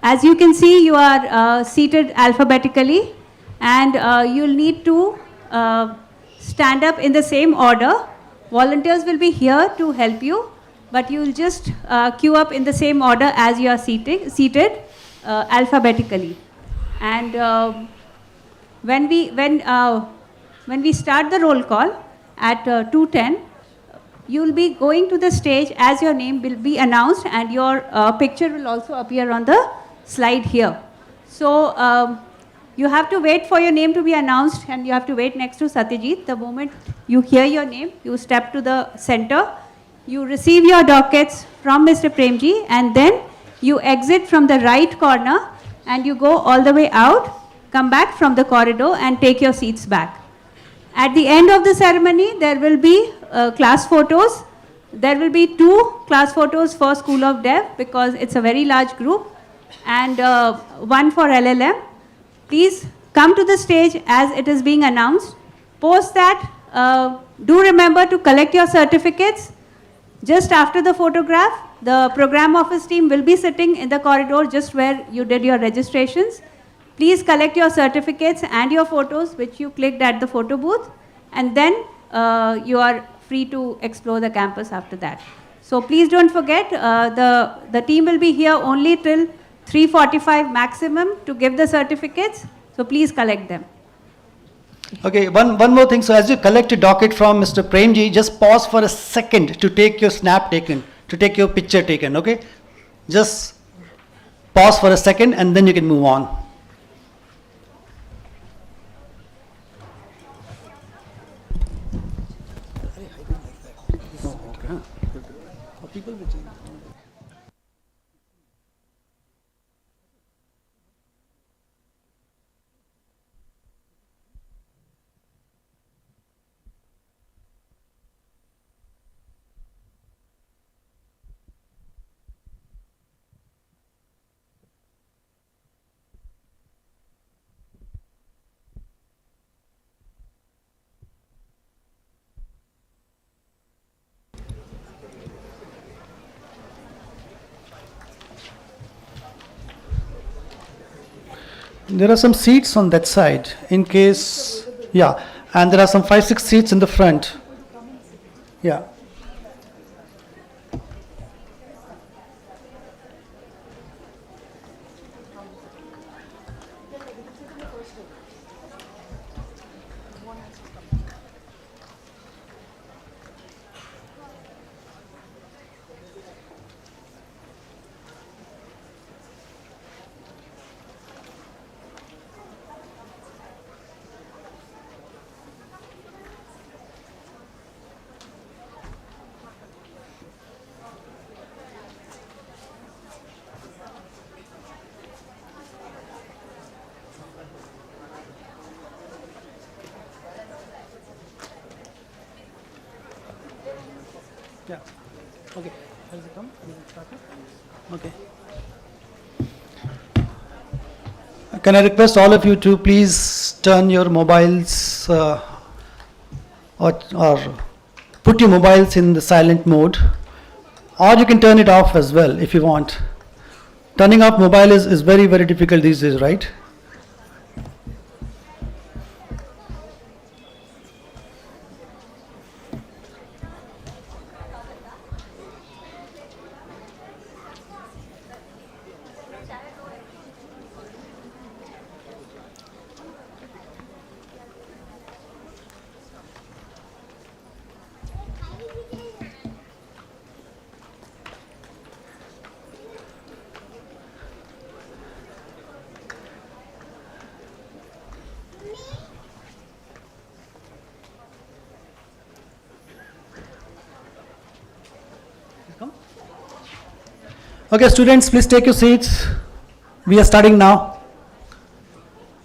As you can see, you are seated alphabetically, and you'll need to stand up in the same order. Volunteers will be here to help you, but you'll just queue up in the same order as you are seated alphabetically. And when we start the roll call at 2:10, you'll be going to the stage as your name will be announced, and your picture will also appear on the slide here. So you have to wait for your name to be announced, and you have to wait next to Satyajit. The moment you hear your name, you step to the center, you receive your dockets from Mr. Premji, and then you exit from the right corner and you go all the way out, come back from the corridor and take your seats back. At the end of the ceremony, there will be class photos. There will be 2 class photos for School of Dev because it's a very large group, and 1 for LLM. Please come to the stage as it is being announced. Post that, do remember to collect your certificates. Just after the photograph, the program office team will be sitting in the corridor just where you did your registrations. Please collect your certificates and your photos which you clicked at the photo booth, and then you are free to explore the campus after that. So please don't forget, the team will be here only till 3:45 maximum to give the certificates, so please collect them. Okay, one more thing. So as you collect a docket from Mr. Premji, just pause for a second to take your snap taken, to take your picture taken, okay? Just pause for a second and then you can move on. There are some seats on that side in case, yeah, and there are some 5-6 seats in the front. Yeah. Yeah. Okay. Has it come? Has it started? Okay. Can I request all of you to please turn your mobiles or put your mobiles in the silent mode, or you can turn it off as well if you want. Turning off mobile is very, very difficult these days, right? Okay, students, please take your seats. We are starting now.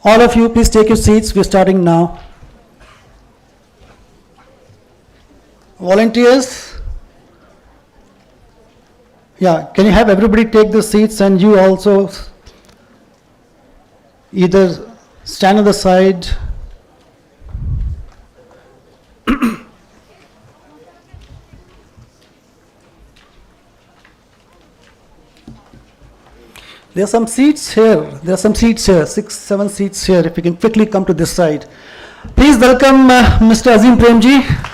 All of you, please take your seats. We are starting now. Volunteers? Yeah, can you have everybody take the seats, and you also either stand on the side. There are some seats here. There are some seats here, 6, 7 seats here. If you can quickly come to this side. Please welcome Mr. Azim Premji.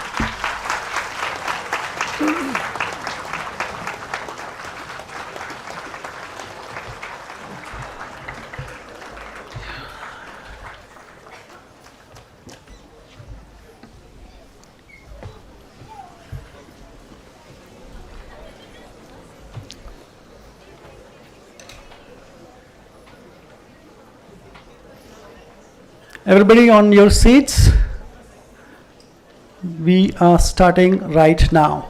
Everybody on your seats. We are starting right now.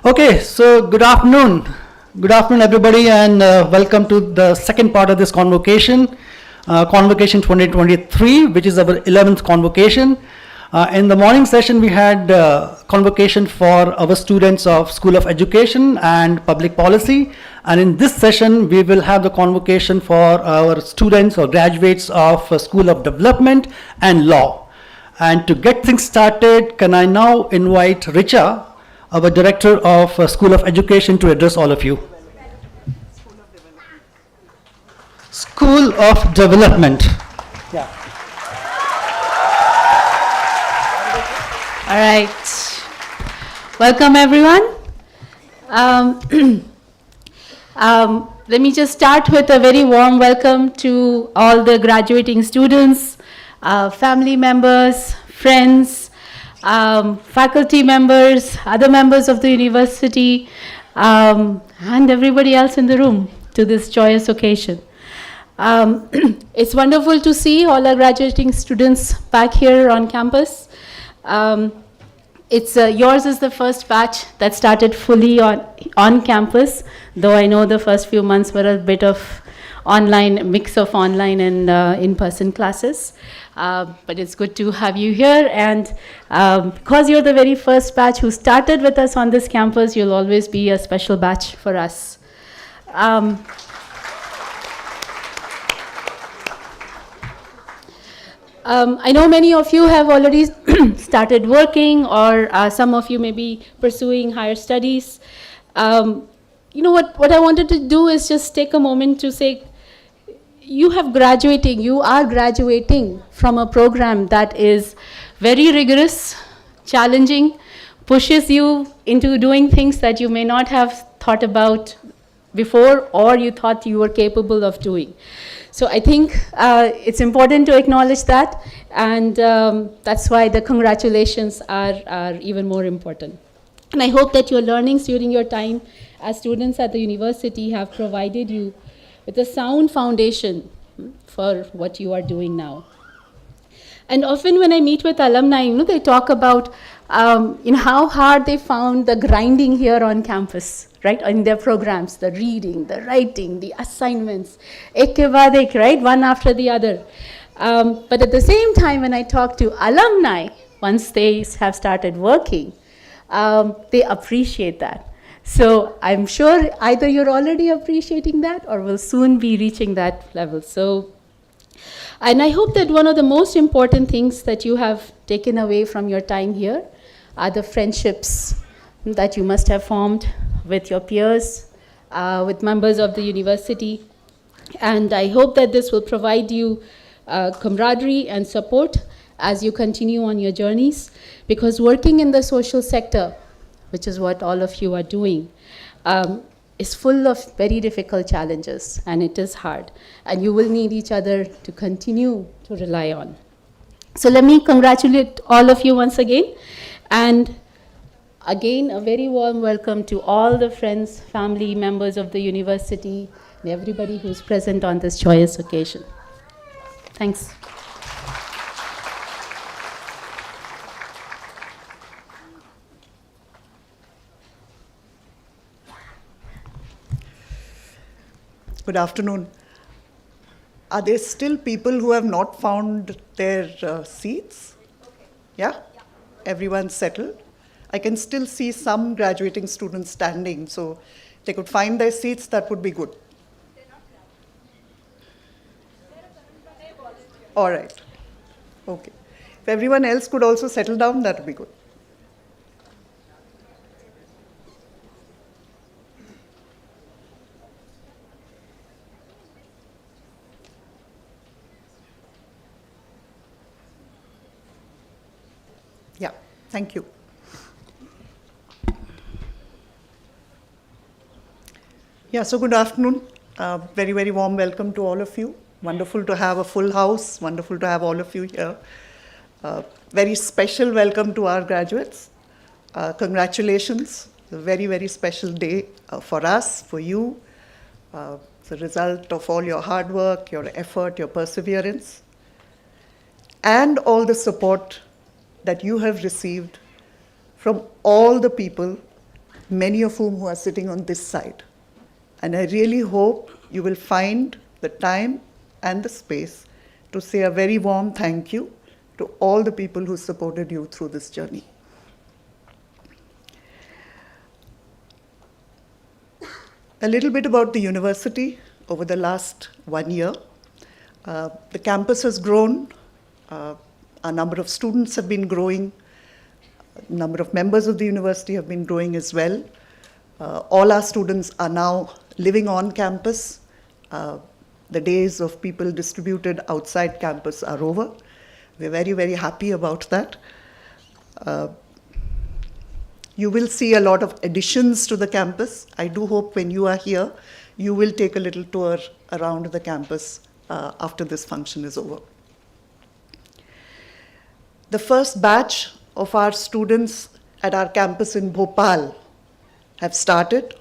Okay, so good afternoon. Good afternoon, everybody, and welcome to the second part of this convocation, Convocation 2023, which is our 11th convocation. In the morning session, we had convocation for our students of School of Education and Public Policy. And in this session, we will have the convocation for our students or graduates of School of Development and Law. And to get things started, can I now invite Richa, our Director of School of Education, to address all of you. School of Development. Yeah. All right. Welcome, everyone. Let me just start with a very warm welcome to all the graduating students, family members, friends, faculty members, other members of the university, and everybody else in the room to this joyous occasion. It's wonderful to see all our graduating students back here on campus. Yours is the first batch that started fully on campus, though I know the first few months were a bit of mix of online and in-person classes. But it's good to have you here, and because you're the very first batch who started with us on this campus, you'll always be a special batch for us. I know many of you have already started working, or some of you may be pursuing higher studies. You know what I wanted to do is just take a moment to say, you are graduating from a program that is very rigorous, challenging, pushes you into doing things that you may not have thought about before, or you thought you were capable of doing. So I think it's important to acknowledge that, and that's why the congratulations are even more important. And I hope that your learnings during your time as students at the university have provided you with a sound foundation for what you are doing now. And often when I meet with alumni, they talk about how hard they found the grinding here on campus, right? In their programs, the reading, the writing, the assignments, ek ke baad ek, right? One after the other. But at the same time, when I talk to alumni, once they have started working, they appreciate that. So I'm sure either you're already appreciating that or will soon be reaching that level. And I hope that one of the most important things that you have taken away from your time here are the friendships that you must have formed with your peers, with members of the university. And I hope that this will provide you camaraderie and support as you continue on your journeys, because working in the social sector, which is what all of you are doing, is full of very difficult challenges, and it is hard. And you will need each other to continue to rely on. So let me congratulate all of you once again. And again, a very warm welcome to all the friends, family, members of the university, and everybody who's present on this joyous occasion. Thanks. Good afternoon. Are there still people who have not found their seats? Yeah? Everyone's settled? I can still see some graduating students standing, so if they could find their seats, that would be good. All right. Okay. If everyone else could also settle down, that would be good. Yeah, thank you. Yeah, so good afternoon. Very, very warm welcome to all of you. Wonderful to have a full house. Wonderful to have all of you here. Very special welcome to our graduates. Congratulations. A very, very special day for us, for you. It's a result of all your hard work, your effort, your perseverance, and all the support that you have received from all the people, many of whom who are sitting on this side. And I really hope you will find the time and the space to say a very warm thank you to all the people who supported you through this journey. A little bit about the university over the last 1 year. The campus has grown. A number of students have been growing. A number of members of the university have been growing as well. All our students are now living on campus. The days of people distributed outside campus are over. We're very, very happy about that. You will see a lot of additions to the campus. I do hope when you are here, you will take a little tour around the campus after this function is over. The first batch of our students at our campus in Bhopal have started,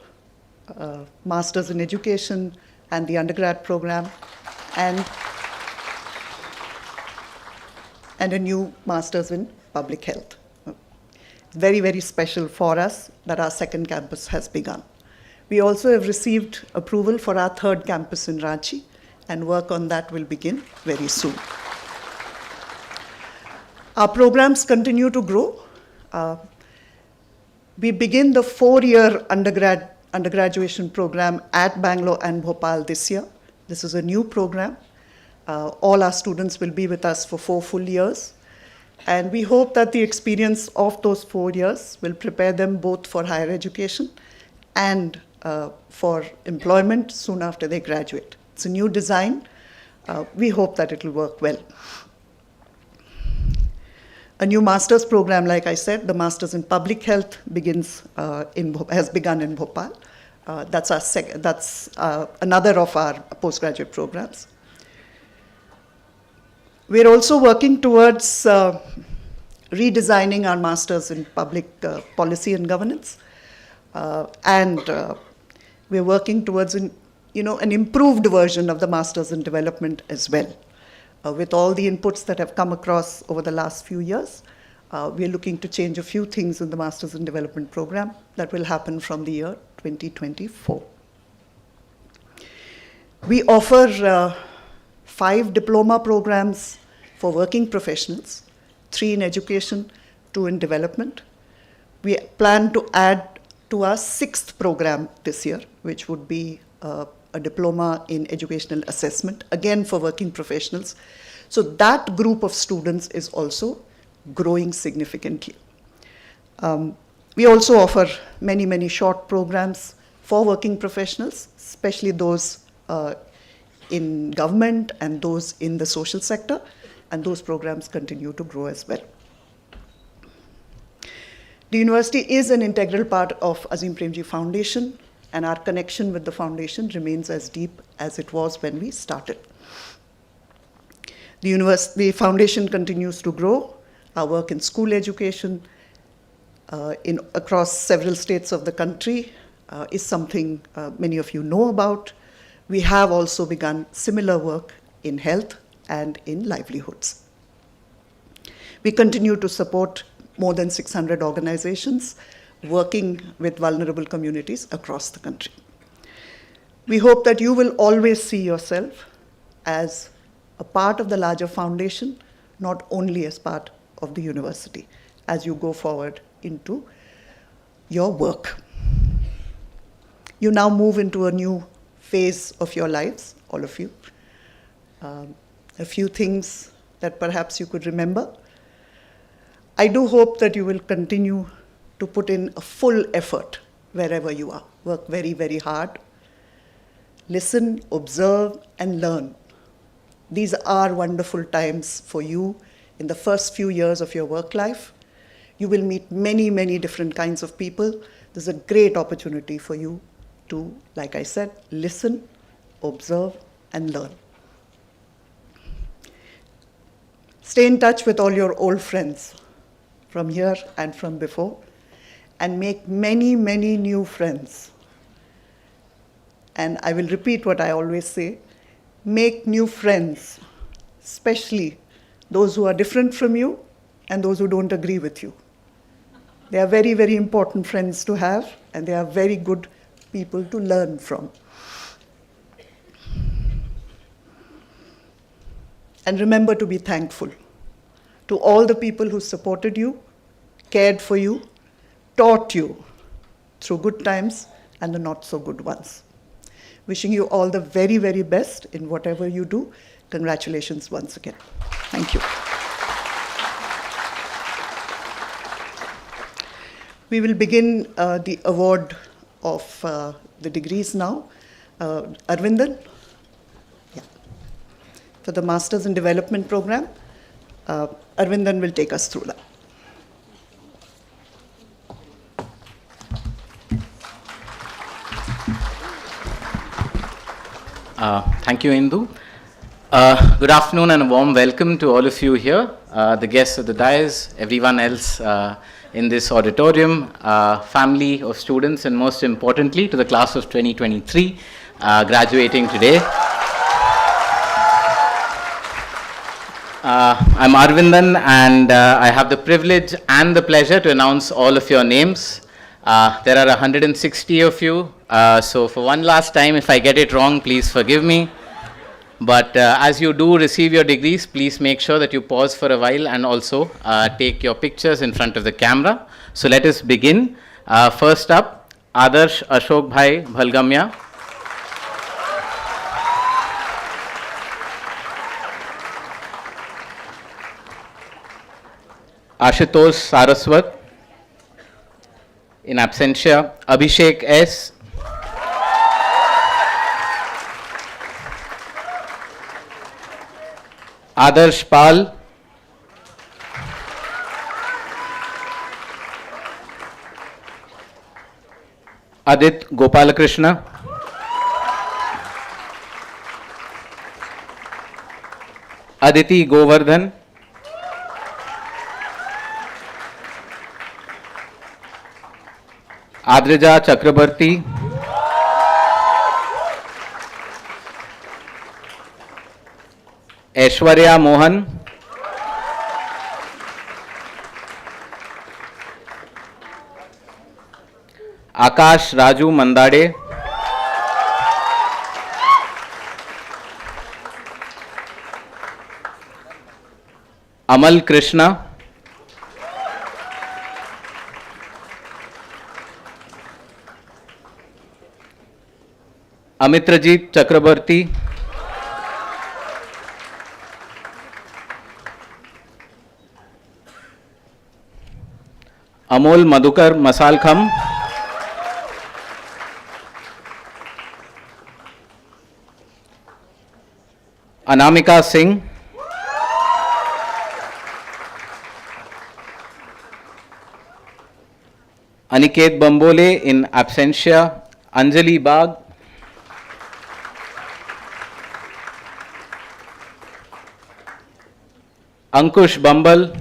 Masters in Education and the undergrad program, and a new Masters in Public Health. Very, very special for us that our second campus has begun. We also have received approval for our third campus in Ranchi, and work on that will begin very soon. Our programs continue to grow. We begin the 4-year undergraduation program at Bangalore and Bhopal this year. This is a new program. All our students will be with us for 4 full years. And we hope that the experience of those 4 years will prepare them both for higher education and for employment soon after they graduate. It's a new design. We hope that it will work well. A new master's program, like I said, the Masters in Public Health has begun in Bhopal. That's another of our postgraduate programs. We're also working towards redesigning our Masters in Public Policy and Governance. And we're working towards an improved version of the Masters in Development as well. With all the inputs that have come across over the last few years, we're looking to change a few things in the Masters in Development program that will happen from the year 2024. We offer 5 diploma programs for working professionals, 3 in education, 2 in development. We plan to add to our 6th program this year, which would be a diploma in educational assessment, again for working professionals. So that group of students is also growing significantly. We also offer many, many short programs for working professionals, especially those in government and those in the social sector, and those programs continue to grow as well. The university is an integral part of Azim Premji Foundation, and our connection with the foundation remains as deep as it was when we started. The foundation continues to grow. Our work in school education across several states of the country is something many of you know about. We have also begun similar work in health and in livelihoods. We continue to support more than 600 organizations working with vulnerable communities across the country. We hope that you will always see yourself as a part of the larger foundation, not only as part of the university, as you go forward into your work. You now move into a new phase of your lives, all of you. A few things that perhaps you could remember. I do hope that you will continue to put in a full effort wherever you are. Work very, very hard. Listen, observe, and learn. These are wonderful times for you in the first few years of your work life. You will meet many, many different kinds of people. This is a great opportunity for you to, like I said, listen, observe, and learn. Stay in touch with all your old friends from here and from before, and make many, many new friends. And I will repeat what I always say, make new friends, especially those who are different from you and those who don't agree with you. They are very, very important friends to have, and they are very good people to learn from. And remember to be thankful to all the people who supported you, cared for you, taught you through good times and the not so good ones. Wishing you all the very, very best in whatever you do. Congratulations once again. Thank you. We will begin the award of the degrees now. Arvindan? Yeah. For the Masters in Development Program, Arvindan will take us through that. Thank you, Indu. Good afternoon and a warm welcome to all of you here, the guests of the dais, everyone else in this auditorium, family of students, and most importantly to the class of 2023 graduating today. I'm Arvindan, and I have the privilege and the pleasure to announce all of your names. There are 160 of you, so for one last time, if I get it wrong, please forgive me. But as you do receive your degrees, please make sure that you pause for a while and also take your pictures in front of the camera. So let us begin. First up, Adarsh Ashok Bhai Bhalgamya. Ashutosh Saraswat. In absentia, Abhishek S. Adarsh Pal. Adit Gopalakrishna. Aditi Govardhan. Adrija Chakrabarti. Aishwarya Mohan. Akash Raju Mandade. Amal Krishna. Amitrajit Chakrabarti. Amol Madhukar Masalkham. Anamika Singh. Aniket Bambole in absentia. Anjali Bagh. Ankush Bambal.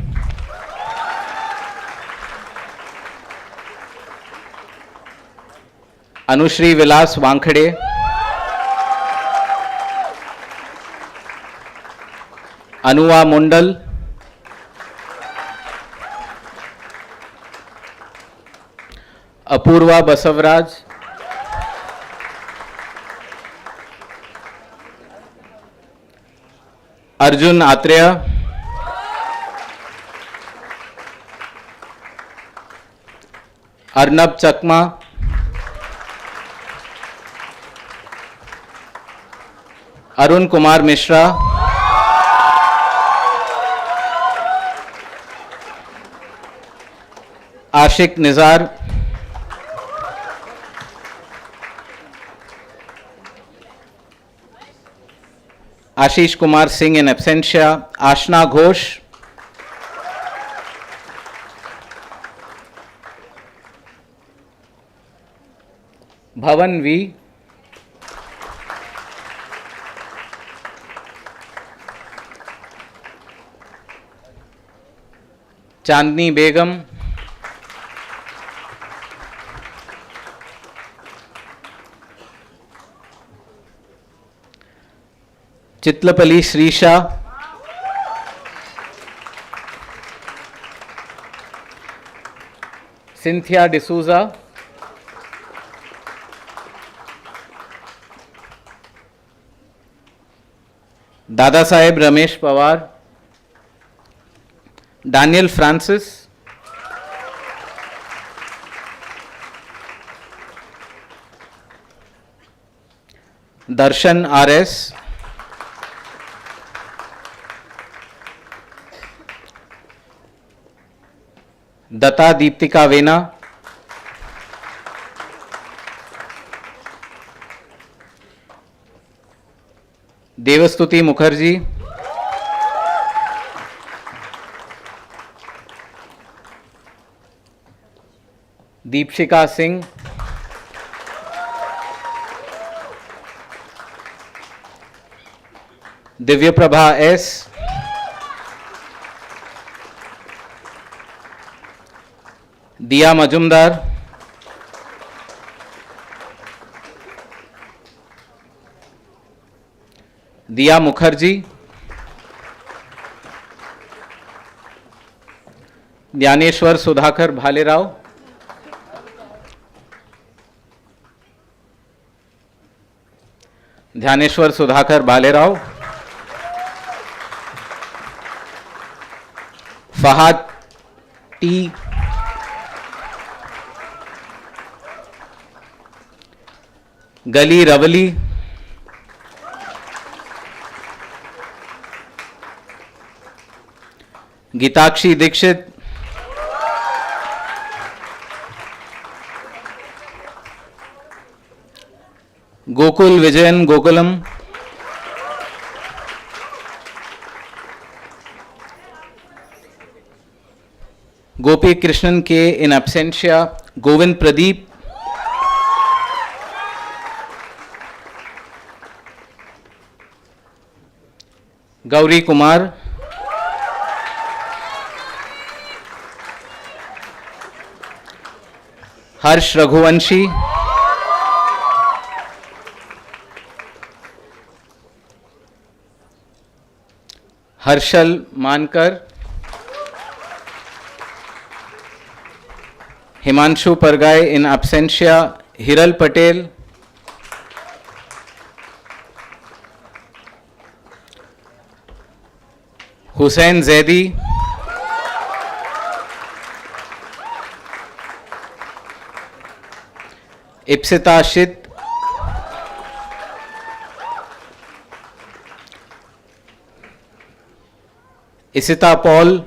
Anushri Vilas Wankhade. Anuva Mundal. Apurva Basavraj. Arjun Atreya. Arnab Chakma. Arun Kumar Mishra. Ashik Nizar. Ashish Kumar Singh in absentia. Ashna Ghosh. Bhavan V, Chandni Begum, Chitlapalli Srisha, Cynthia D'Souza, Dada Saheb Ramesh Pawar, Daniel Francis, Darshan RS, Data Deeptika Vena, Devastuti Mukherjee, Deepshika Singh, Divya Prabha S, Diya Majumdar, Diya Mukherjee, Dhyaneshwar Sudhakar Bhalerao, Dhyaneshwar Sudhakar Bhalerao, Fahad T, Gali Ravali, Gitakshi Dikshit, Gokul Vijayan Gokulam, Gopi Krishnan K in absentia, Govind Pradeep, Gauri Kumar, Harsh Raghuvanshi, Harshal Mankar, Himanshu Pargai in absentia, Hiral Patel, Hussain Zaidi, Ipsita Shit, Isita Paul,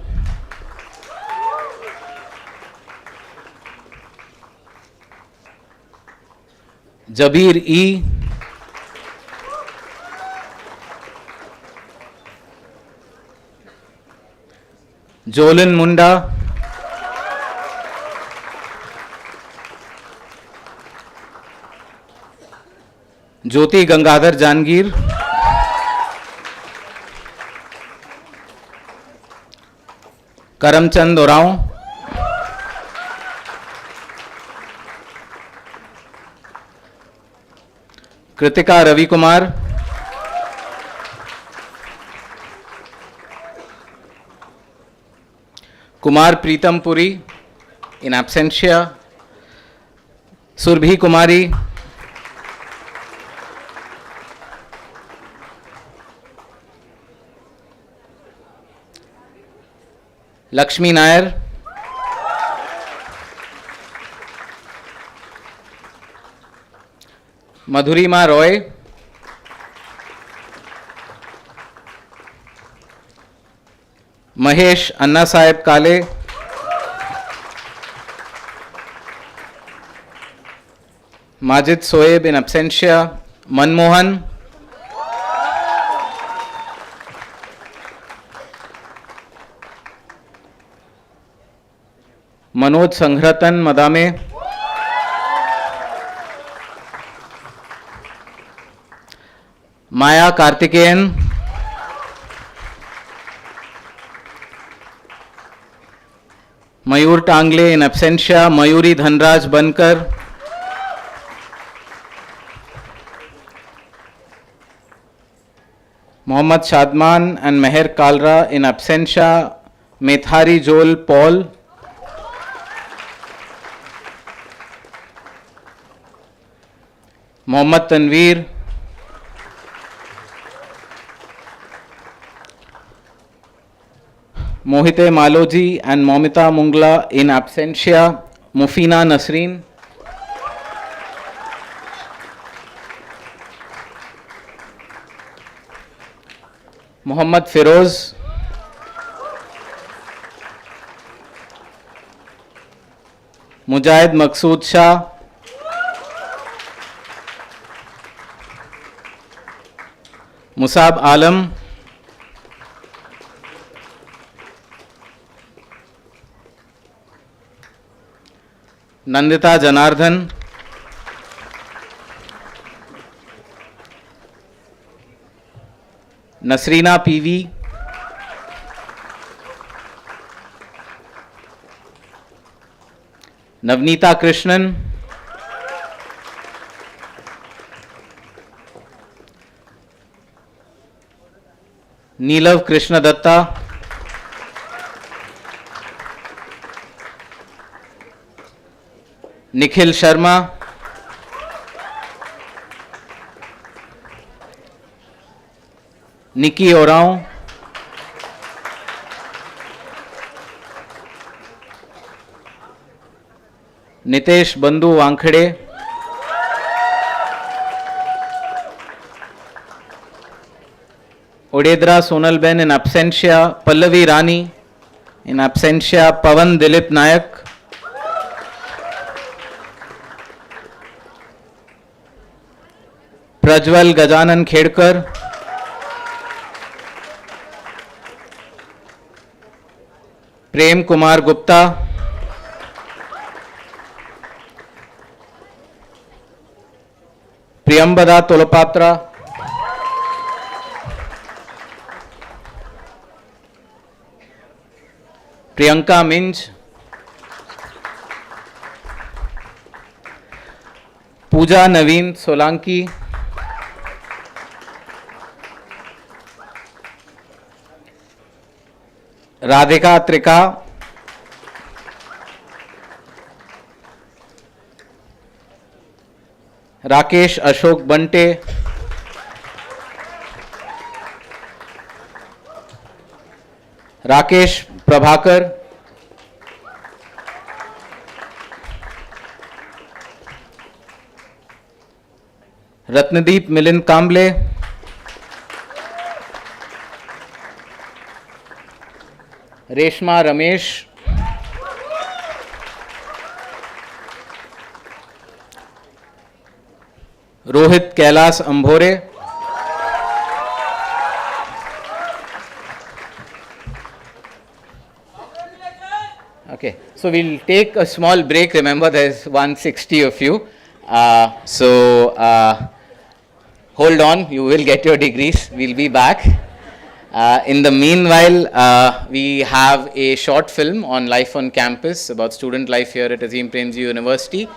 Jabir E, Jolin Munda, Jyoti Gangadhar Jangir, Karamchand Oraon, Kritika Ravi Kumar, Kumar Pritam Puri in absentia, Surbhi Kumari, Lakshmi Nair, Madhurima Roy, Mahesh Anna Sahib Kale, Majid Soeb in absentia, Manmohan, Manoj Sangratan Madame, Maya Kartikeyan, Mayur Tangle in absentia, Mayuri Dhanraj Bankar, Mohammad Shadman and Meher Kalra in absentia, Methari Joel Paul, Mohammad Tanveer, Mohite Maloji and Momita Mungla in absentia, Mufina Nasreen, Muhammad Firoz, Mujahid Maqsood Shah, Musab Alam, Nandita Janardhan, Nasreena PV, Navneeta Krishnan, Neelav Krishna Datta, Nikhil Sharma, Nikki Oraon, Nitesh Bandhu Wankhede, Odedra Sonalben in absentia, Pallavi Rani in absentia, Pavan Dilip Nayak, Prajwal Gajanan Khedkar, Prem Kumar Gupta, Priyambada Tolapatra, Priyanka Minj, Pooja Naveen Solanki, Radhika Trika, Rakesh Ashok Bante, Rakesh Prabhakar, Ratnadeep Milind Kamble, Reshma Ramesh, Rohit Kailas Ambhore, okay, so we'll take a small break. Remember, there's 160 of you. Hold on, you will get your degrees. We'll be back. In the meanwhile, we have a short film on life on campus about student life here at Azim Premji University,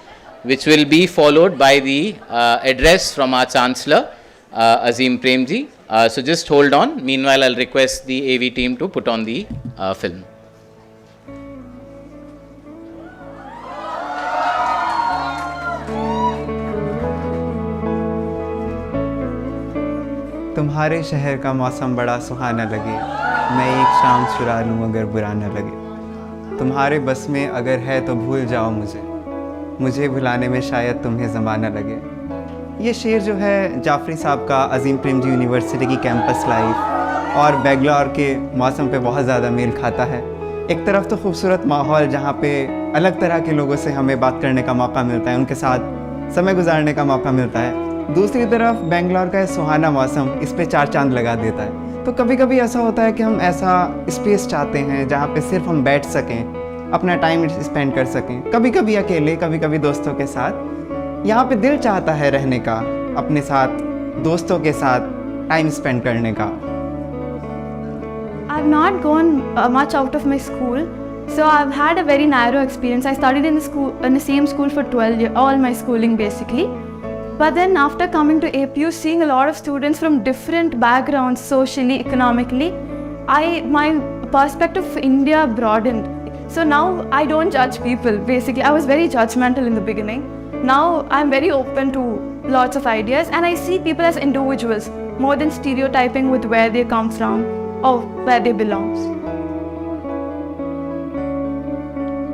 which will be followed by the address from our Chancellor, Azim Premji. So just hold on. Meanwhile, I'll request the AV team to put on the film. तुम्हारे शहर का मौसम बड़ा सुहाना लगे, मैं एक शाम चुरा लूँ अगर बुरा न लगे। तुम्हारे बस में अगर है तो भूल जाओ मुझे भुलाने में शायद तुम्हें ज़माना लगे। ये शेर जो है जाफरी साहब का अज़ीम प्रेमजी यूनिवर्सिटी की कैंपस लाइफ और बेंगलोर के मौसम पे बहुत ज़्यादा मेल खाता है। एक तरफ तो खूबसूरत माहौल जहाँ पे अलग तरह के लोगों से हमें बात करने का मौका मिलता है, उनके साथ समय गुजारने का मौका मिलता है। दूसरी तरफ बेंगलोर का सुहाना मौसम इस पे चार चांद लगा देता है। तो कभी कभी ऐसा होता है कि हम ऐसा स्पेस चाहते हैं जहाँ पे सिर्फ हम बैठ सकें, अपना टाइम स्पेंड कर सकें, कभी कभी अकेले, कभी कभी दोस्तों के साथ। यहाँ पे दिल चाहता है रहने का, अपने साथ दोस्तों के साथ टाइम स्पेंड करने का? I've not gone much out of my school, so I've had a very narrow experience. I studied in the same school for 12 years, all my schooling basically. But then after coming to APU, seeing a lot of students from different backgrounds, socially, economically, my perspective of India broadened. So now I don't judge people. Basically, I was very judgmental in the beginning. Now I'm very open to lots of ideas, and I see people as individuals more than stereotyping with where they come from or where they belong.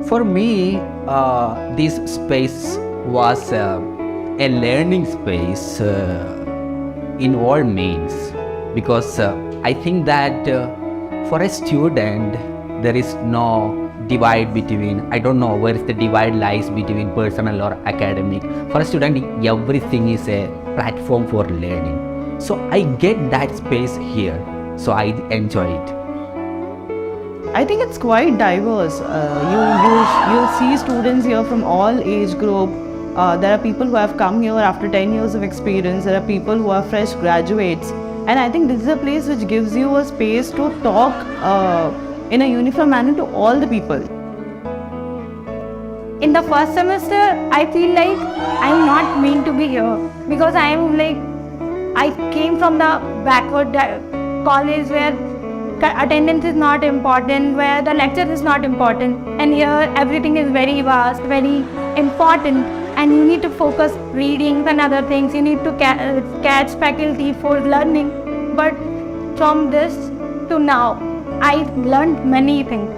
For me, this space was a learning space in all means, because I think that for a student there is no divide between, I don't know where is the divide lies between personal or academic. For a student, everything is a platform for learning. So I get that space here, so I enjoy it. I think it's quite diverse. You'll see students here from all age group. There are people who have come here after 10 years of experience. There are people who are fresh graduates. And I think this is a place which gives you a space to talk in a uniform manner to all the people. In the first semester, I feel like I'm not meant to be here because I came from the backward college where attendance is not important, where the lecture is not important, and here everything is very vast, very important, and you need to focus readings and other things. You need to catch faculty for learning. But from this to now, I learned many things.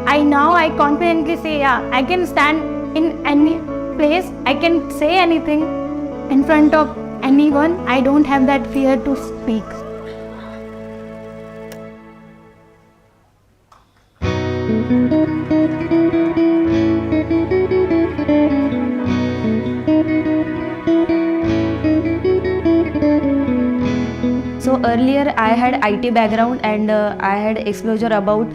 I confidently say, yeah, I can stand in any place, I can say anything in front of anyone. I don't have that fear to speak. So earlier I had IT background and I had exposure about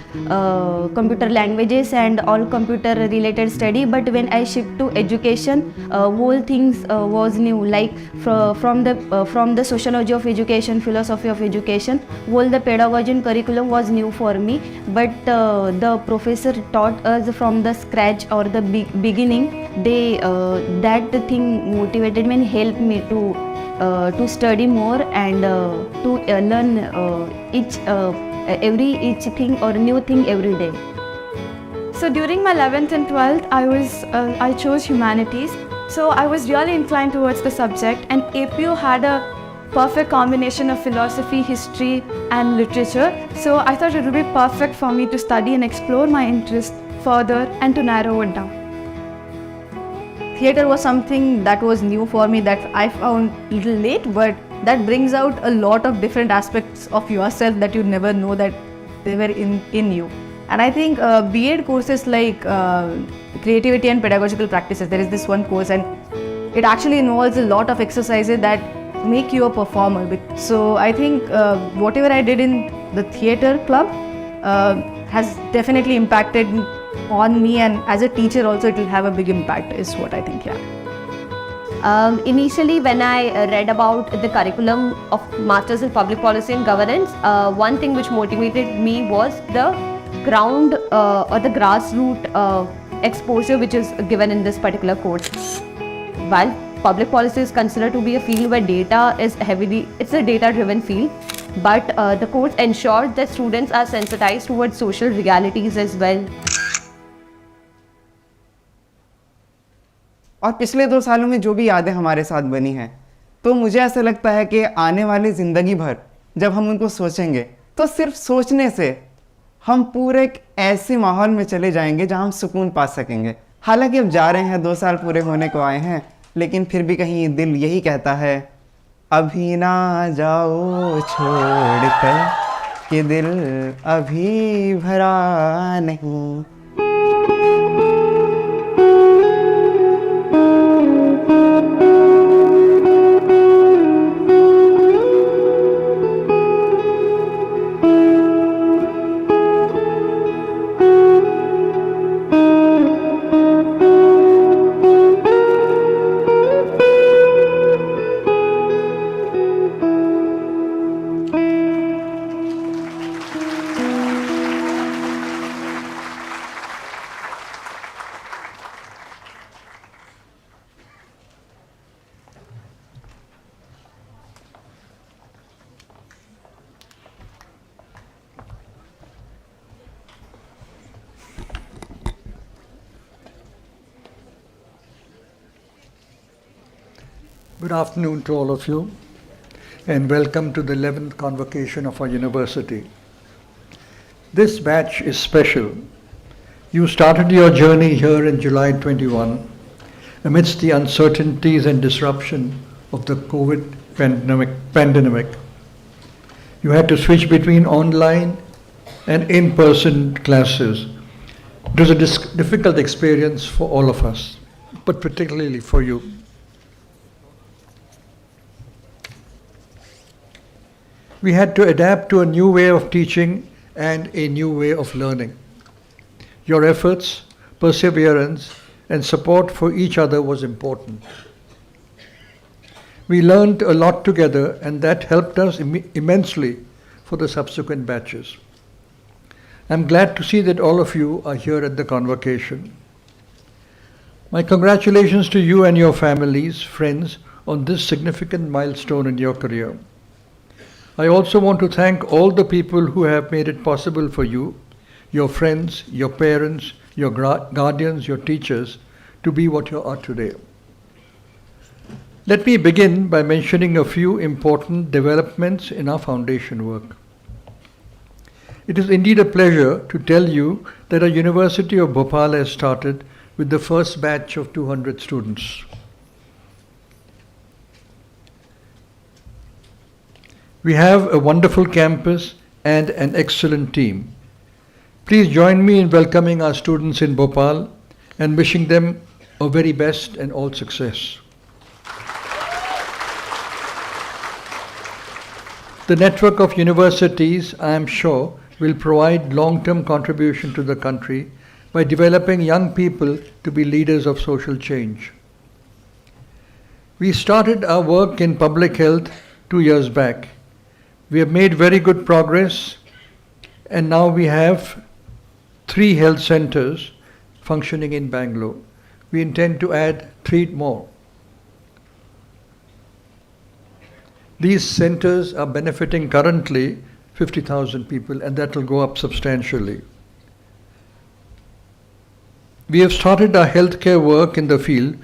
computer languages and all computer related study, but when I shift to education, whole things was new, like from the sociology of education, philosophy of education, whole the pedagogy and curriculum was new for me, but the professor taught us from the scratch or the beginning. That thing motivated me and helped me to study more and to learn each thing or new thing every day. So during my 11th and 12th, I chose humanities. So I was really inclined towards the subject, and APU had a perfect combination of philosophy, history and literature. So I thought it would be perfect for me to study and explore my interest further and to narrow it down. Theatre was something that was new for me, that I found a little late, but that brings out a lot of different aspects of yourself that you never know that they were in you. And I think B.Ed courses like creativity and pedagogical practices, there is this one course and it actually involves a lot of exercises that make you a performer. So I think whatever I did in the theatre club has definitely impacted on me, and as a teacher also it will have a big impact is what I think. Initially, when I read about the curriculum of Masters in Public Policy and Governance, one thing which motivated me was the ground or the grassroots exposure which is given in this particular course. While public policy is considered to be a field where data is it's a data-driven field, but the course ensures that students are sensitized towards social realities as well. और पिछले 2 सालों में जो भी यादें हमारे साथ बनी हैं, तो मुझे ऐसा लगता है कि आने वाली ज़िंदगी भर जब हम उनको सोचेंगे तो सिर्फ सोचने से हम पूरे एक ऐसे माहौल में चले जाएंगे जहां हम सुकून पा सकेंगे। हालांकि अब जा रहे हैं, 2 साल पूरे होने को आए हैं, लेकिन फिर भी कहीं दिल यही कहता है, अभी ना जाओ छोड़ कर कि दिल अभी भरा नहीं। Good afternoon to all of you, and welcome to the 11th Convocation of our university. This batch is special. You started your journey here in July 21 amidst the uncertainties and disruption of the COVID pandemic. You had to switch between online and in-person classes. It was a difficult experience for all of us, but particularly for you. We had to adapt to a new way of teaching and a new way of learning. Your efforts, perseverance, and support for each other was important. We learned a lot together, and that helped us immensely for the subsequent batches. I'm glad to see that all of you are here at the Convocation. My congratulations to you and your families, friends, on this significant milestone in your career. I also want to thank all the people who have made it possible for you, your friends, your parents, your guardians, your teachers, to be what you are today. Let me begin by mentioning a few important developments in our foundation work. It is indeed a pleasure to tell you that our University of Bhopal has started with the first batch of 200 students. We have a wonderful campus and an excellent team. Please join me in welcoming our students in Bhopal and wishing them a very best and all success. The network of universities, I am sure, will provide long-term contribution to the country by developing young people to be leaders of social change. We started our work in public health 2 years back. We have made very good progress, and now we have 3 health centers functioning in Bangalore. We intend to add 3 more. These centers are benefiting currently 50,000 people, and that will go up substantially. We have started our healthcare work in the field,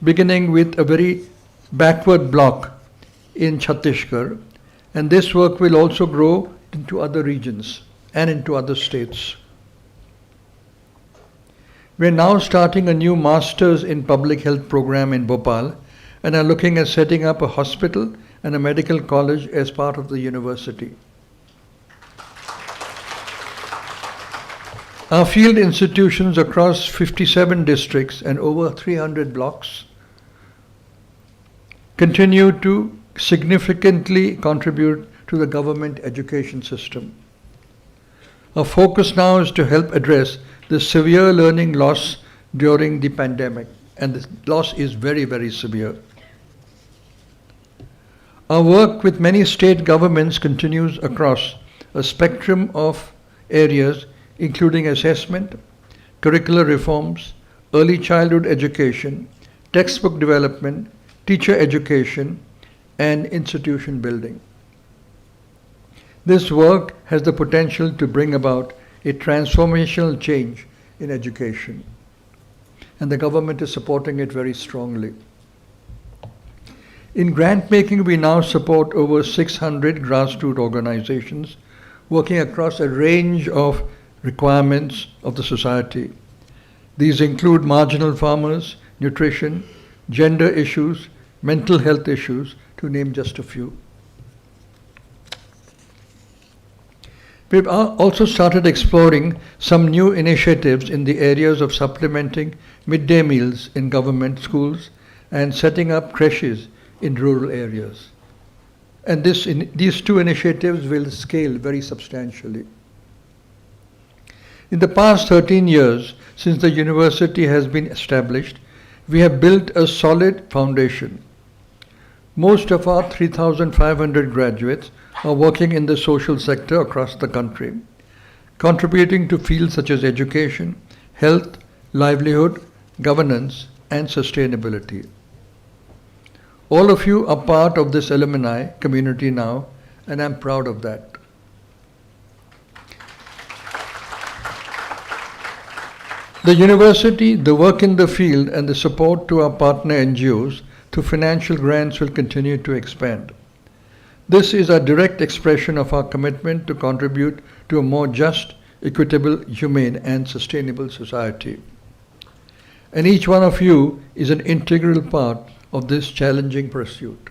beginning with a very backward block in Chhattisgarh, and this work will also grow into other regions and into other states. We are now starting a new Masters in Public Health program in Bhopal and are looking at setting up a hospital and a medical college as part of the university. Our field institutions across 57 districts and over 300 blocks continue to significantly contribute to the government education system. Our focus now is to help address the severe learning loss during the pandemic, and the loss is very, very severe. Our work with many state governments continues across a spectrum of areas, including assessment, curricular reforms, early childhood education, textbook development, teacher education, and institution building. This work has the potential to bring about a transformational change in education, and the government is supporting it very strongly. In grant making, we now support over 600 grassroots organizations working across a range of requirements of the society. These include marginal farmers, nutrition, gender issues, mental health issues, to name just a few. We've also started exploring some new initiatives in the areas of supplementing midday meals in government schools and setting up creches in rural areas. And these 2 initiatives will scale very substantially. In the past 13 years, since the university has been established, we have built a solid foundation. Most of our 3,500 graduates are working in the social sector across the country, contributing to fields such as education, health, livelihood, governance, and sustainability. All of you are part of this alumni community now, and I'm proud of that. The university, the work in the field, and the support to our partner NGOs through financial grants will continue to expand. This is a direct expression of our commitment to contribute to a more just, equitable, humane, and sustainable society. And each one of you is an integral part of this challenging pursuit.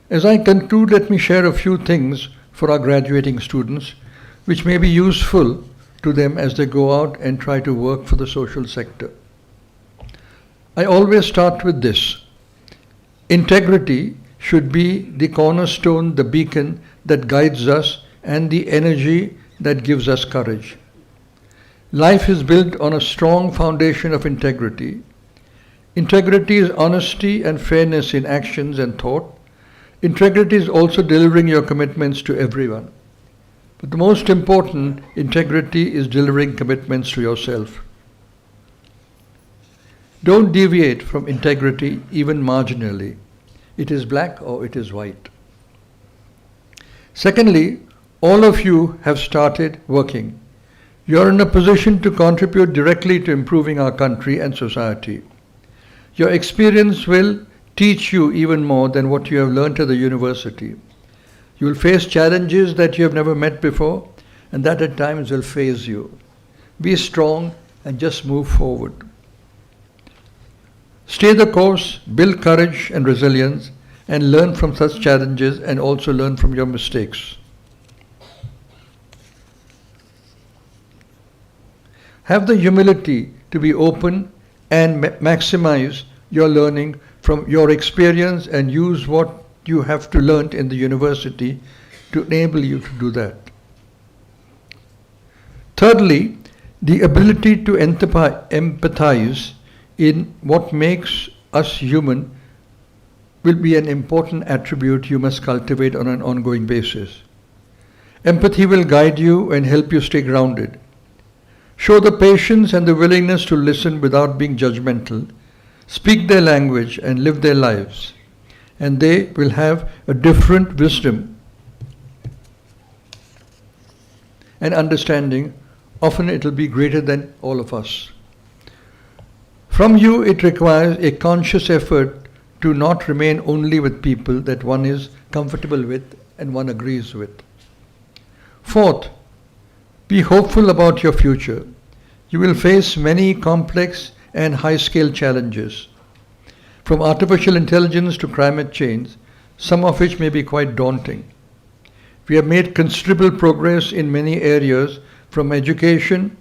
As I conclude, let me share a few things for our graduating students which may be useful to them as they go out and try to work for the social sector. I always start with this. Integrity should be the cornerstone, the beacon that guides us, and the energy that gives us courage. Life is built on a strong foundation of integrity. Integrity is honesty and fairness in actions and thought. Integrity is also delivering your commitments to everyone. But the most important, integrity is delivering commitments to yourself. Don't deviate from integrity even marginally. It is black or it is white. Secondly, all of you have started working. You are in a position to contribute directly to improving our country and society. Your experience will teach you even more than what you have learnt at the university. You will face challenges that you have never met before, and that at times will phase you. Be strong and just move forward. Stay the course, build courage and resilience, and learn from such challenges and also learn from your mistakes. Have the humility to be open and maximize your learning from your experience and use what you have to learn in the university to enable you to do that. Thirdly, the ability to empathize in what makes us human will be an important attribute you must cultivate on an ongoing basis. Empathy will guide you and help you stay grounded. Show the patience and the willingness to listen without being judgmental, speak their language and live their lives, and they will have a different wisdom and understanding. Often it will be greater than all of us. From you, it requires a conscious effort to not remain only with people that one is comfortable with and one agrees with. Fourth, be hopeful about your future. You will face many complex and high-scale challenges, from artificial intelligence to climate change, some of which may be quite daunting. We have made considerable progress in many areas, from education,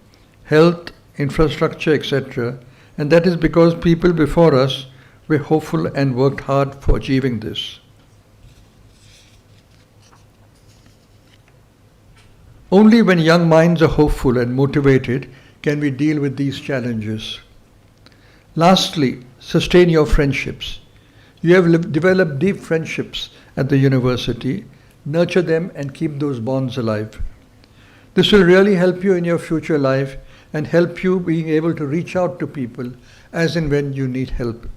health, infrastructure, etc., and that is because people before us were hopeful and worked hard for achieving this. Only when young minds are hopeful and motivated can we deal with these challenges. Lastly, sustain your friendships. You have developed deep friendships at the university. Nurture them and keep those bonds alive. This will really help you in your future life and help you being able to reach out to people as and when you need help.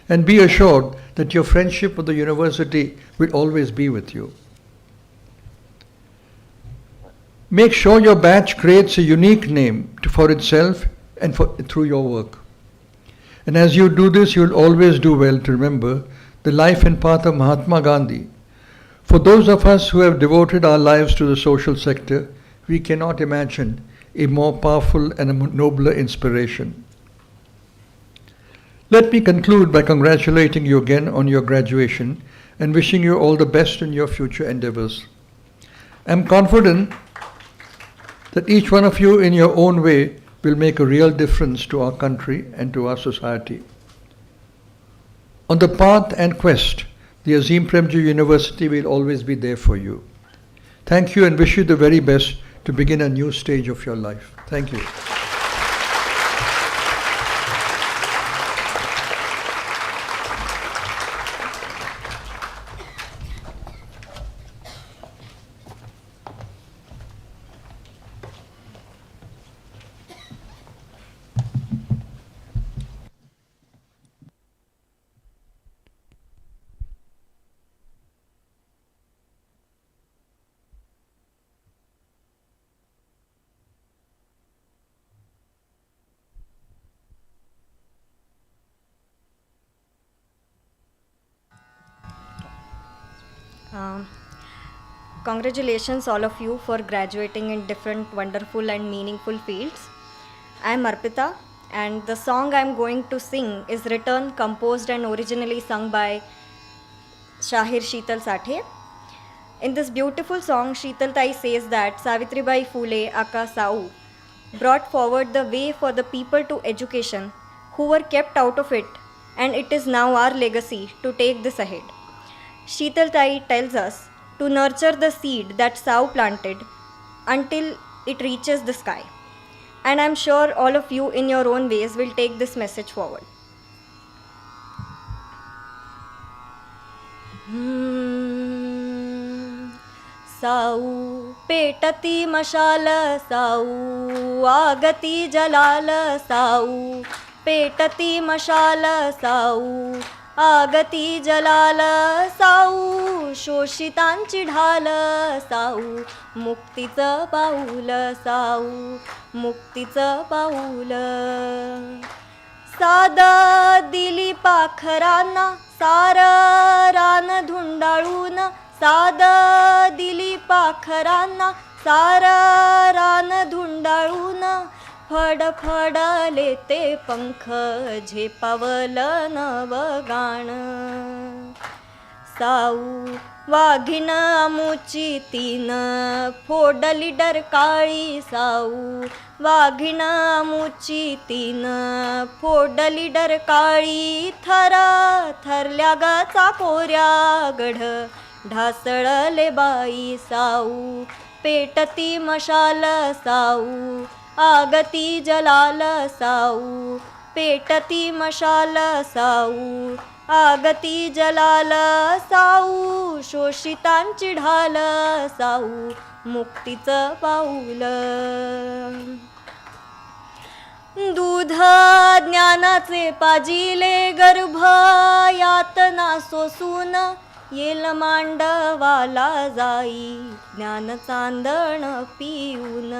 And be assured that your friendship with the university will always be with you. Make sure your batch creates a unique name for itself and through your work. And as you do this, you will always do well to remember the life and path of Mahatma Gandhi. For those of us who have devoted our lives to the social sector, we cannot imagine a more powerful and a nobler inspiration. Let me conclude by congratulating you again on your graduation and wishing you all the best in your future endeavors. I am confident that each one of you in your own way will make a real difference to our country and to our society. On the path and quest, the Azim Premji University will always be there for you. Thank you and wish you the very best to begin a new stage of your life. Thank you. Um, Congratulations, all of you, for graduating in different wonderful and meaningful fields. I am Arpita, and the song I am going to sing is written, composed, and originally sung by Shahir Sheetal Sathe. In this beautiful song, Sheetal Tai says that Savitribai Phule Aka Sau brought forward the way for the people to education who were kept out of it, and it is now our legacy to take this ahead. Sheetal Tai tells us to nurture the seed that Sau planted until it reaches the sky. And I'm sure all of you in your own ways will take this message forward. साऊ पेटती मशाल साऊ आगती जलाल साऊ पेटती मशाल साऊ आगती जलाल साऊ शोषितांची ढाल साऊ मुक्तीचं पाऊल साऊ मुक्तीचं पाऊल साद दिली पाखरांना सार रान धुंडाळून साद दिली पाखरांना सार रान धुंडाळून फडफडले ते पंख झेपावल नवगाण साऊ वाघिण अमुची तीन फोडली डरकाळी साऊ वाघिण अमुची तीन फोडली डरकाळी थरा थरल्या ग चाकोऱ्या गढ ढासळले बाई साऊ पेटती मशाल साऊ आगती जलाल साऊ पेटती मशाल साऊ आगती जलाल साऊ शोषितांची ढाल साऊ मुक्तीचं पाऊल दूध ज्ञानाचे पाजिले गर्भ यातना सोसून येल मांडवाला जाई ज्ञान चांदण पिऊन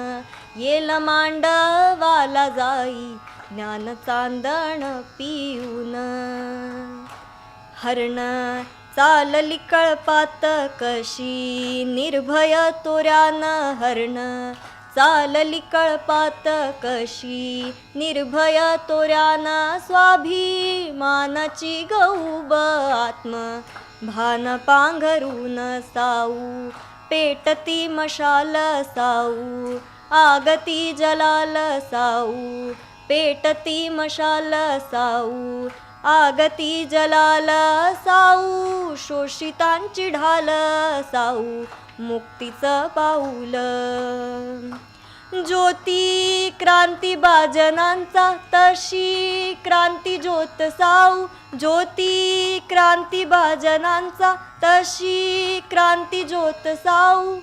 येल मांडवाला जाई ज्ञान चांदण पिऊन हरण चालली कळपात कशी निर्भय तोऱ्यान हरण चालली कळपात कशी निर्भय तोऱ्यान स्वाभिमानाची गौब आत्म भान पांघरून साऊ पेटती मशाल साऊ आगती जलाल साऊ पेटती मशाल साऊ आगती जलाल साऊ शोषितांची ढाल साऊ मुक्तीचं पाऊल ज्योती क्रांती बाजनांचा तशी क्रांती ज्योत साऊ ज्योती क्रांती बाजनांचा तशी क्रांती ज्योत साऊ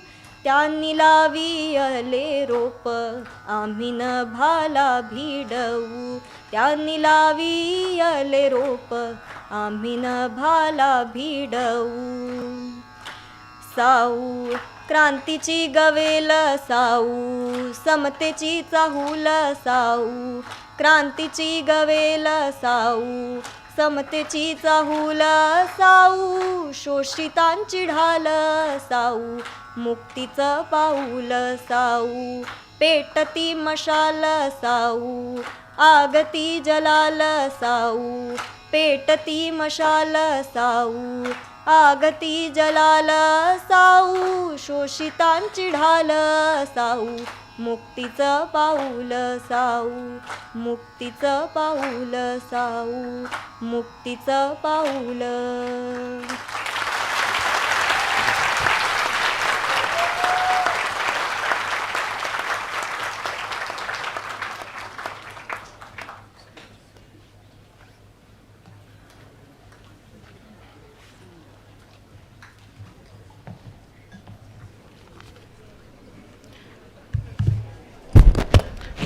त्यांनी लाविले रोप आम्ही न भाला भिडवू त्यांनी लाविले रोप आम्ही न भाला भिडवू साऊ क्रांतीची गवेल साऊ समतेची चाहूल साऊ क्रांतीची गवेल साऊ समतेची चाहूल साऊ शोषितांची ढाल साऊ मुक्तीचं पाऊल साऊ पेटती मशाल साऊ आगती जलाल साऊ पेटती मशाल साऊ आगती जलाल साऊ शोषितांची ढाल साऊ मुक्तीचं पाऊल साऊ मुक्तीचं पाऊल साऊ मुक्तीचं पाऊल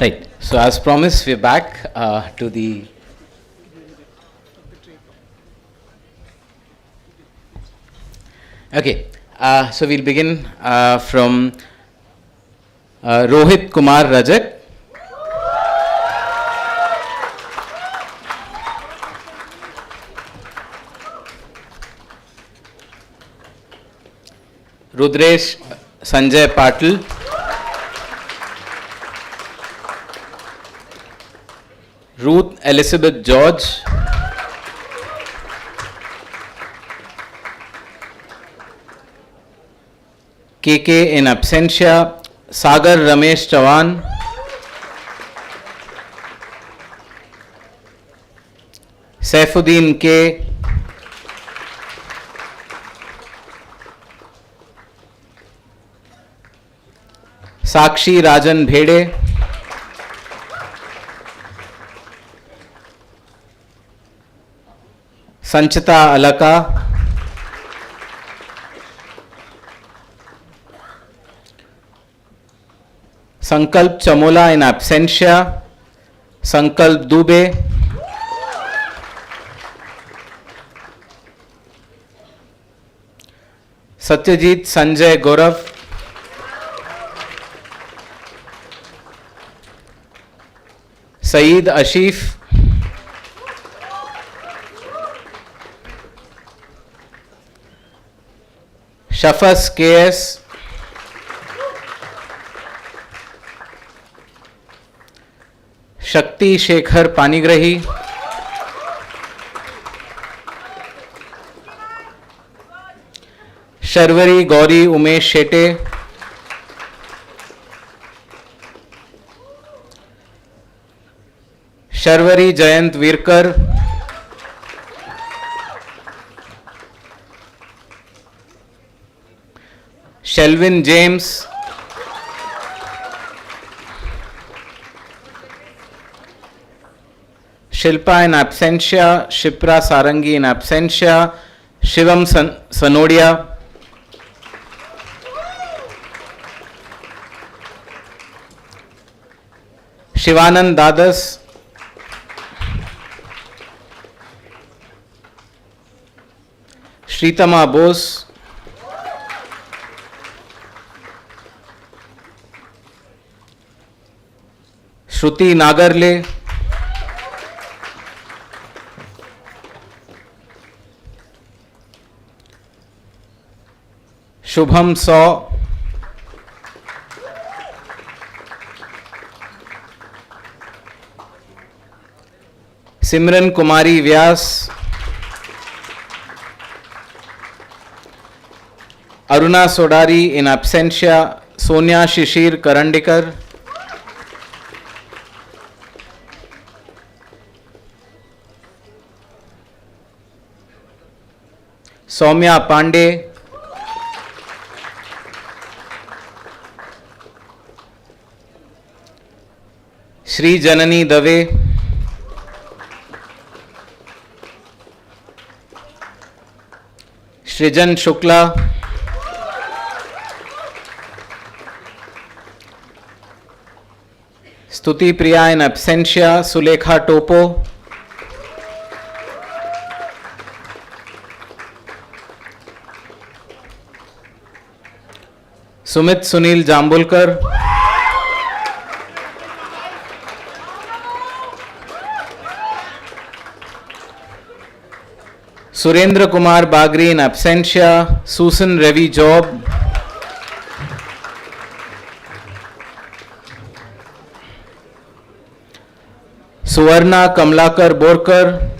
Right. So as promised, we're back to the okay. So we'll begin from Rohit Kumar Rajak. Rudresh Sanjay Patil, Ruth Elizabeth George, KK in absentia, Sagar Ramesh Chavan, Saifuddin K, Sakshi Rajan Bhede, Sanchita Alaka, Sankalp Chamola in absentia, Sankalp Dubey, Satyajit Sanjay Gaurav, Saeed Ashif, Shafas KS, Shakti Shekhar Panigrahi, Sharvari Gauri Umesh Shete, Sharvari Jayant Virkar, Shelvin James, Shilpa in absentia, Shipra Sarangi in absentia, Shivam Sanodia, Shivanand Dadas, Shritama Bose, Shruti Nagarle, Shubham Saw, Simran Kumari Vyas, Aruna Sodari in absentia, Sonia Shishir Karandikar, Soumya Pandey, Shri Janani Dave, Shrijan Shukla, Stuti Priya in absentia, Sulekha Topo, Sumit Sunil Jambulkar, Surendra Kumar Bagri in absentia, Susan Ravi Job, Suvarna Kamlakar Borkar,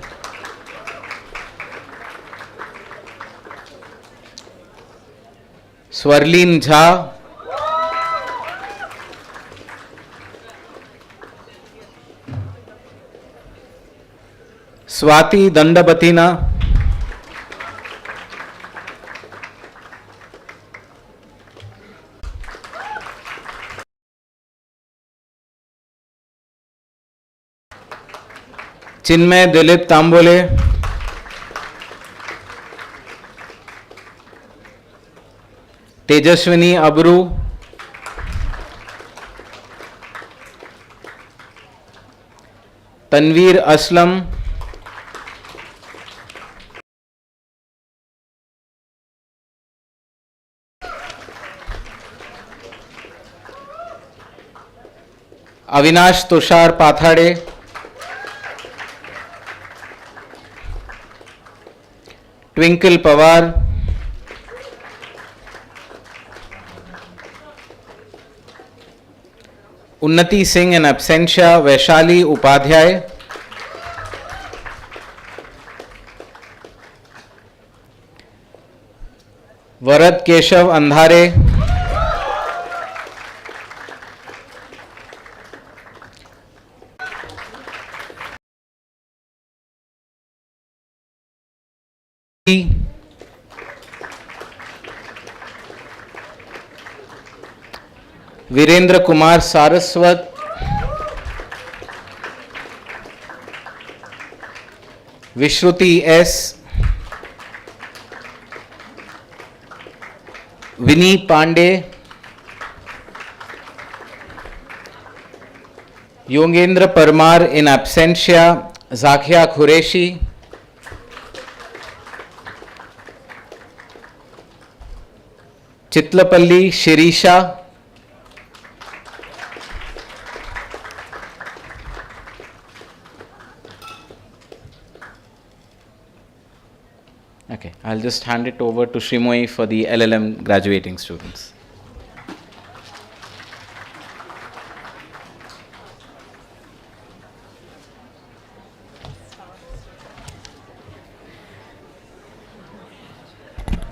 Swarleen Jha, Swati Dandabatina, Chinmay Dilip Tambole, Tejaswini Abru, Tanveer Aslam, Avinash Tushar Pathade, Twinkle Pawar, Unnati Singh in absentia, Vaishali Upadhyay. Varad Keshav Andhare. Virendra Kumar Saraswat. Vishruti S. Vinny Pandey. Yogendra Parmar in absentia, Zakia Qureshi. Chitlapalli Shirisha. Okay, I'll just hand it over to Shrimoy for the LLM graduating students.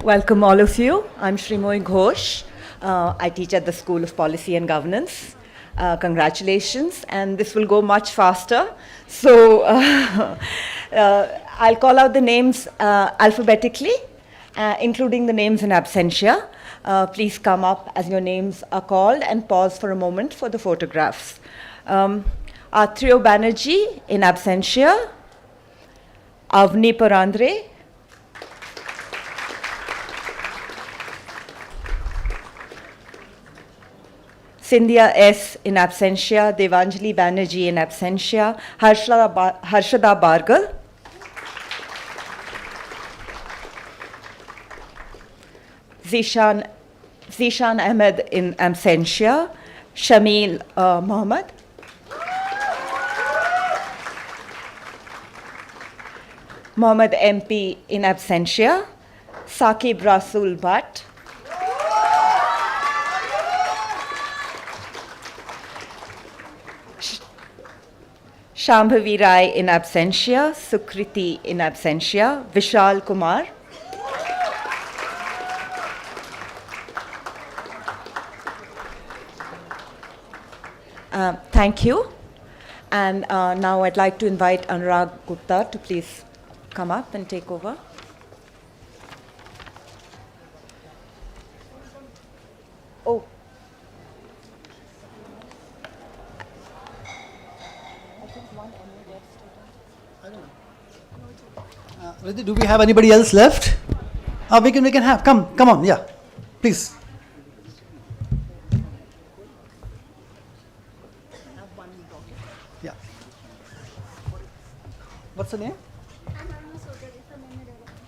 Welcome all of you. I'm Shrimoy Ghosh. I teach at the School of Policy and Governance. Congratulations, and this will go much faster. So I'll call out the names alphabetically, including the names in absentia. Please come up as your names are called and pause for a moment for the photographs. Atriyo Banerjee in absentia. Avni Parandre. Sindhya S. in absentia, Devanjali Banerjee in absentia, Harshada Bargal, Zishan Ahmed in absentia, Shamil Mohammed, Mohammed MP in absentia, Saqib Rasul Bhatt, Shambhavi Rai in absentia, Sukriti in absentia, Vishal Kumar, thank you. And now I'd like to invite Anurag Gupta to please come up and take over. Oh. Riddhi, do we have anybody else left? We can have. Come on, yeah, please. Yeah. What's the name?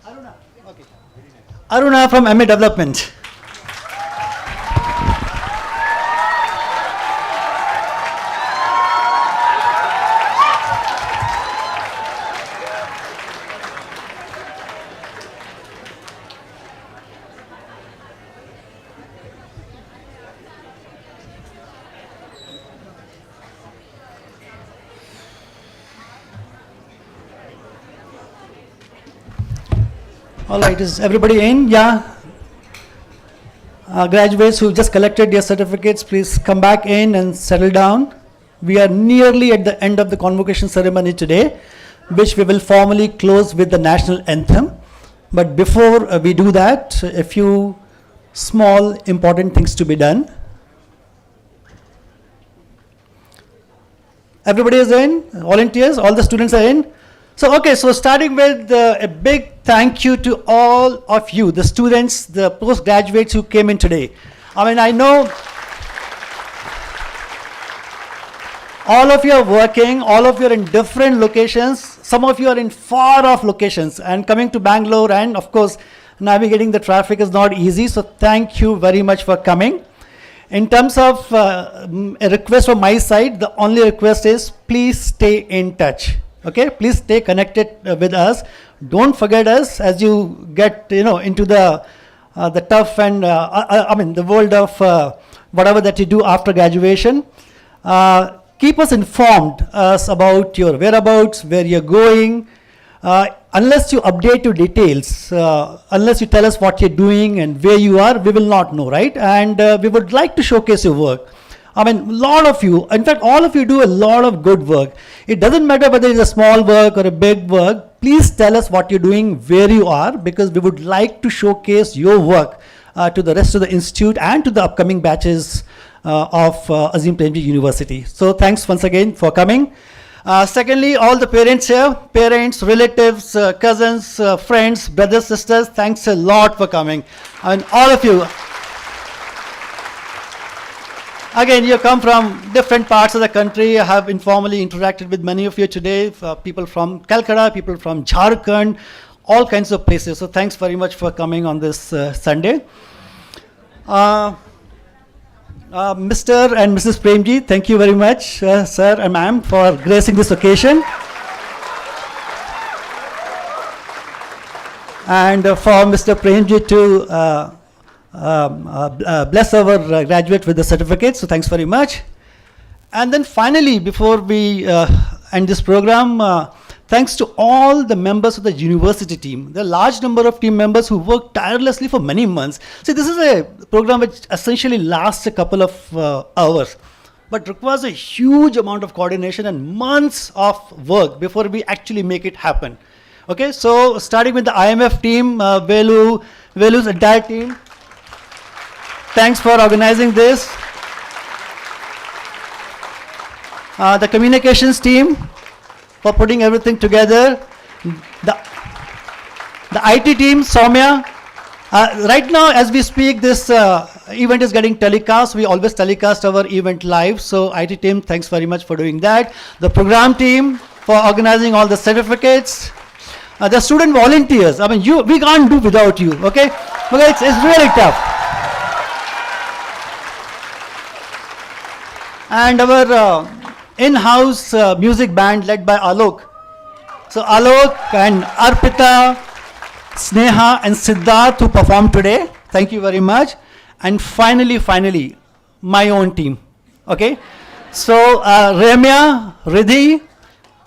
Aruna. Okay. Aruna from MA Development. All right, is everybody in? Yeah. Graduates who just collected their certificates, please come back in and settle down. We are nearly at the end of the convocation ceremony today, which we will formally close with the national anthem. But before we do that, a few small important things to be done. Everybody is in? Volunteers? All the students are in? So, okay, so starting with a big thank you to all of you, the students, the postgraduates who came in today. I mean, I know all of you are working, all of you are in different locations, some of you are in far off locations, and coming to Bangalore, and of course, navigating the traffic is not easy, so thank you very much for coming. In terms of a request from my side, the only request is please stay in touch. Okay, please stay connected with us. Don't forget us as you get, into the tough and I mean the world of whatever that you do after graduation. Keep us informed about your whereabouts, where you're going. Unless you update your details, unless you tell us what you're doing and where you are, we will not know, right? And we would like to showcase your work. I mean, a lot of you, in fact, all of you do a lot of good work. It doesn't matter whether it's a small work or a big work. Please tell us what you're doing, where you are, because we would like to showcase your work to the rest of the institute and to the upcoming batches of Azim Premji University. So thanks once again for coming. Secondly, all the parents here, parents, relatives, cousins, friends, brothers, sisters, thanks a lot for coming. And all of you. Again, you come from different parts of the country. I have informally interacted with many of you today, people from Calcutta, people from Jharkhand, all kinds of places. So thanks very much for coming on this Sunday. Mr. and Mrs. Premji, thank you very much, sir and ma'am, for gracing this occasion. And for Mr. Premji to bless our graduate with the certificate. So thanks very much. And then finally, before we end this program, thanks to all the members of the university team. There are a large number of team members who work tirelessly for many months. See, this is a program which essentially lasts a couple of hours, but requires a huge amount of coordination and months of work before we actually make it happen. Okay, so starting with the IMF team, Velu's entire team, thanks for organizing this. The communications team for putting everything together. The IT team, Soumya. Right now, as we speak, this event is getting telecast. We always telecast our event live. So IT team, thanks very much for doing that. The program team for organizing all the certificates. The student volunteers. I mean, we can't do without you, okay? Because it's really tough. And our in-house music band led by Alok. So Alok and Arpita, Sneha and Siddharth who performed today. Thank you very much. And finally, my own team. Okay. So Ramya, Riddhi,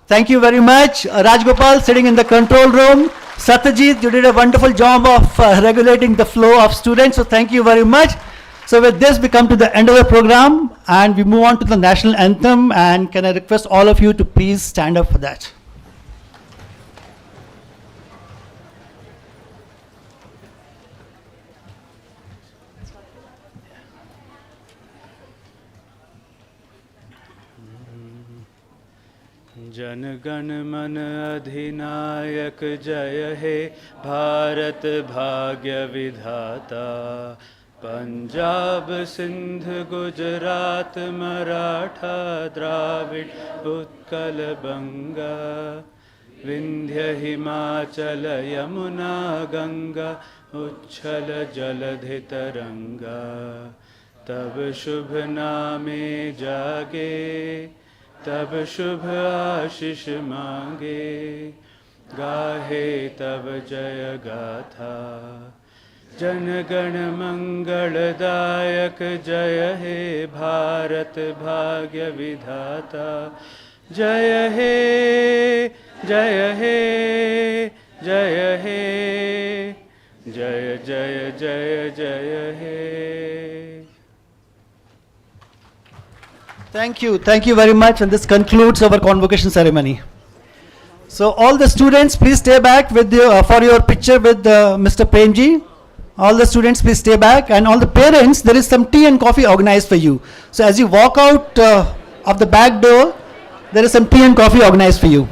thank you very much. Rajgopal sitting in the control room. Satyajit, you did a wonderful job of regulating the flow of students. So thank you very much. So with this, we come to the end of the program and we move on to the national anthem. And can I request all of you to please stand up for that? Jana Gana मन अधिनायक जय हे भारत भाग्य विधाता पंजाब सिंध गुजरात मराठा द्राविड़ उत्कल बंगा विंध्य हिमाचल यमुना गंगा उच्छल जलधि तरंगा तब शुभ नामे जागे तब शुभ आशीष मांगे गाहे तब जय गाथा जन गण मंगलदायक जय हे भारत भाग्य विधाता जय हे जय हे जय हे जय जय जय जय हे. Thank you very much, and this concludes our convocation ceremony. So all the students, please stay back with for your picture with Mr. Premji. All the students, please stay back, and all the parents, there is some tea and coffee organized for you. So as you walk out of the back door, there is some tea and coffee organized for you.